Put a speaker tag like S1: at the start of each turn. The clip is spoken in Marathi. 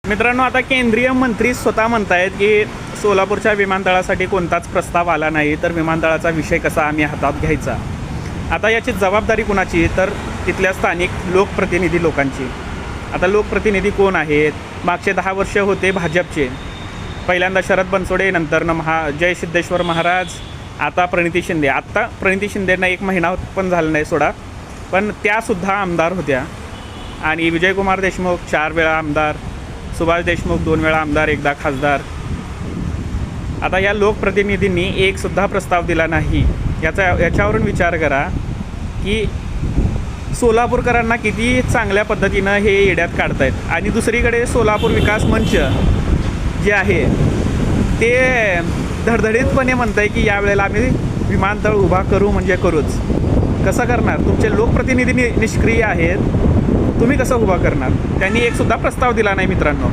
S1: मित्रांनो, आता केंद्रीय मंत्री स्वतः म्हणतायत की सोलापूरच्या विमानतळासाठी कोणताच प्रस्ताव आला नाही, तर विमानतळाचा विषय कसा आम्ही हातात घ्यायचा. आता याची जबाबदारी कुणाची, तर तिथल्या स्थानिक लोकप्रतिनिधी लोकांची. आता लोकप्रतिनिधी कोण आहेत? मागचे 10 वर्ष होते भाजपचे. पहिल्यांदा शरद बनसोडे, नंतर जय सिद्धेश्वर महाराज, आता प्रणिती शिंदे. आत्ता प्रणिती शिंदेंना 1 महिना पण झाला नाही सोडा, पण त्यासुद्धा आमदार होत्या. आणि विजयकुमार देशमुख 4 वेळा आमदार, सुभाष देशमुख 2 वेळा आमदार, 1दा खासदार. आता या लोकप्रतिनिधींनी एकसुद्धा प्रस्ताव दिला नाही. याच्यावरून विचार करा की सोलापूरकरांना किती चांगल्या पद्धतीनं हे येड्यात काढतायत. आणि दुसरीकडे सोलापूर विकास मंच जे आहे ते धडधडीतपणे म्हणत आहे की यावेळेला आम्ही विमानतळ उभा करू म्हणजे करूच. कसं करणार? तुमचे लोकप्रतिनिधी निष्क्रिय आहेत, तुम्ही कसं उभा करणार? त्यांनी एकसुद्धा प्रस्ताव दिला नाही मित्रांनो.